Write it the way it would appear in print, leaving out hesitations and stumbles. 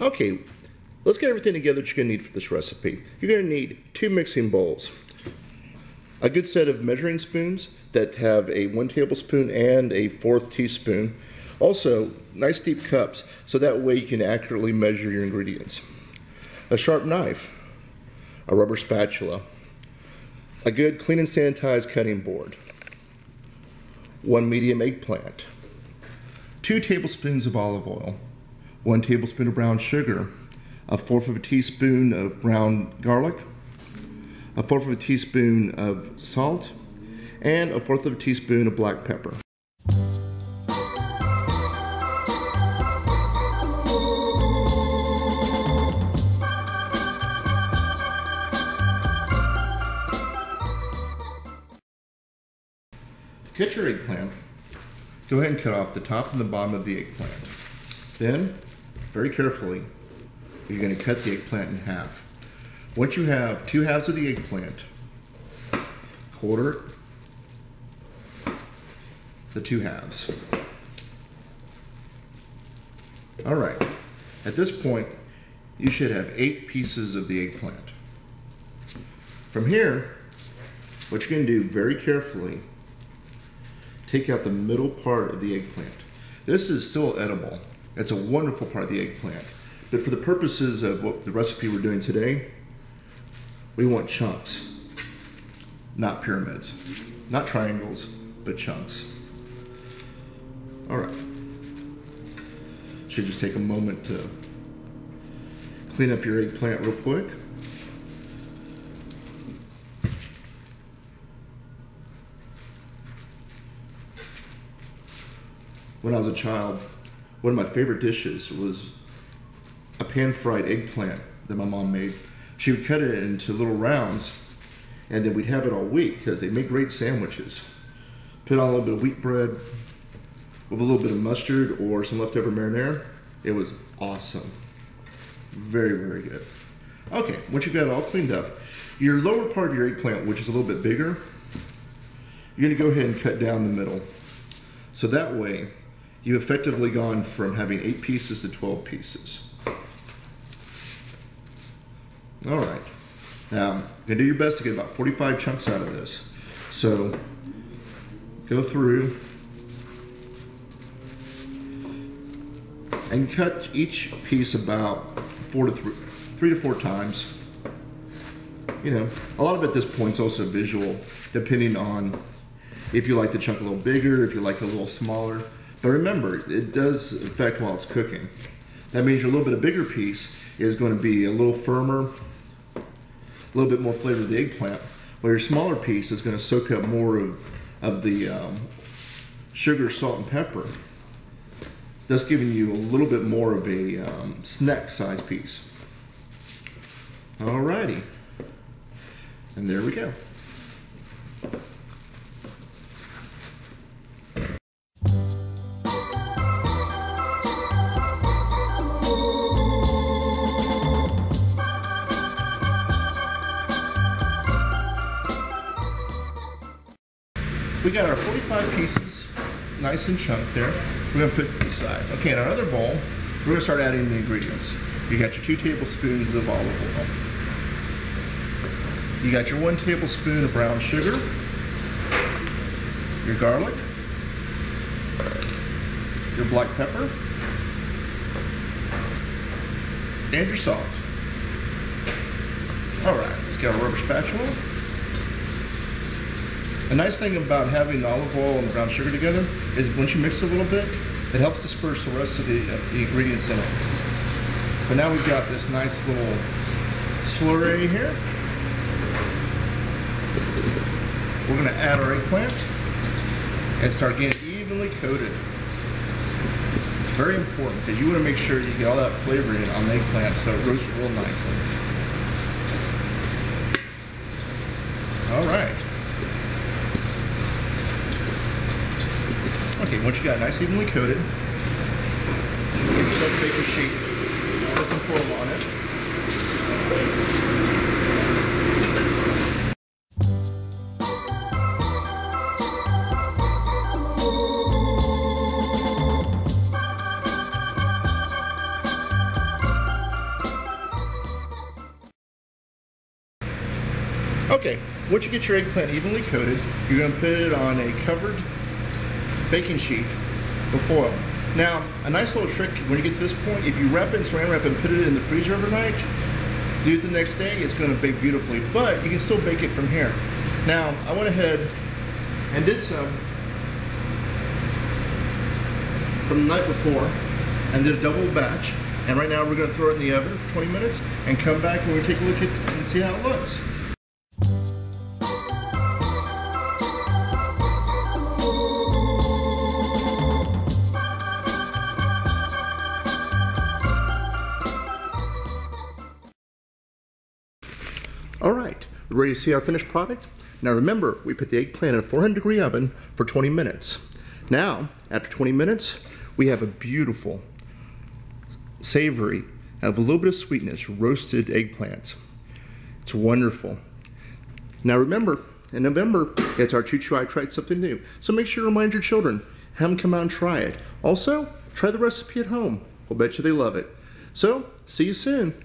Okay, let's get everything together that you're going to need for this recipe. You're going to need 2 mixing bowls, a good set of measuring spoons that have a 1 tablespoon and a 1/4 teaspoon. Also, nice deep cups, so that way you can accurately measure your ingredients. A sharp knife, a rubber spatula, a good clean and sanitized cutting board, 1 medium eggplant, 2 tablespoons of olive oil, 1 tablespoon of brown sugar, a 1/4 teaspoon of ground garlic, a 1/4 teaspoon of salt, and a 1/4 teaspoon of black pepper. To cut your eggplant, go ahead and cut off the top and the bottom of the eggplant. Then, very carefully, you're going to cut the eggplant in half. Once you have 2 halves of the eggplant, quarter the 2 halves. Alright, at this point, you should have 8 pieces of the eggplant. From here, what you're going to do very carefully, take out the middle part of the eggplant. This is still edible. It's a wonderful part of the eggplant. But for the purposes of what the recipe we're doing today, we want chunks, not pyramids. Not triangles, but chunks. Alright. Should just take a moment to clean up your eggplant real quick. When I was a child, one of my favorite dishes was a pan-fried eggplant that my mom made. She would cut it into little rounds, and then we'd have it all week because they make great sandwiches. Put on a little bit of wheat bread with a little bit of mustard or some leftover marinara. It was awesome. Very, very good. Okay, once you've got it all cleaned up, your lower part of your eggplant, which is a little bit bigger, you're going to go ahead and cut down the middle. So that way, you've effectively gone from having 8 pieces to 12 pieces. All right. Now, you're going to do your best to get about 45 chunks out of this. So, go through and cut each piece about 3 to 4 times. You know, a lot of it at this point is also visual, depending on if you like the chunk a little bigger, if you like it a little smaller. But remember, it does affect while it's cooking. That means your little bit of bigger piece is going to be a little firmer, a little bit more flavor of the eggplant, while your smaller piece is going to soak up more of the sugar, salt, and pepper, thus giving you a little bit more of a snack size piece. Alrighty, and there we go. We got our 45 pieces nice and chunked there. We're going to put it to the side. Okay, in our other bowl, we're going to start adding the ingredients. You got your 2 tablespoons of olive oil. You got your 1 tablespoon of brown sugar, your garlic, your black pepper, and your salt. Alright, let's get our rubber spatula. The nice thing about having the olive oil and the brown sugar together is once you mix it a little bit, it helps disperse the rest of the ingredients in it. But now we've got this nice little slurry here. We're going to add our eggplant and start getting it evenly coated. It's very important because you want to make sure you get all that flavor in on the eggplant so it roasts real nicely. All right. Okay, once you got it nice evenly coated, get yourself a baking sheet, put some foil on it. Okay, once you get your eggplant evenly coated, you're going to put it on a covered baking sheet with foil. Now, a nice little trick when you get to this point, if you wrap it in saran wrap and put it in the freezer overnight, do it the next day, it's going to bake beautifully, but you can still bake it from here. Now, I went ahead and did some from the night before and did a double batch, and right now we're going to throw it in the oven for 20 minutes and come back and we're going to take a look at it and see how it looks. All right, ready to see our finished product? Now remember, we put the eggplant in a 400-degree oven for 20 minutes. Now, after 20 minutes, we have a beautiful, savory, and a little bit of sweetness, roasted eggplant. It's wonderful. Now remember, in November, it's our Choo Choo I Tried Something New. So make sure to remind your children, have them come out and try it. Also, try the recipe at home. We'll bet you they love it. So, see you soon.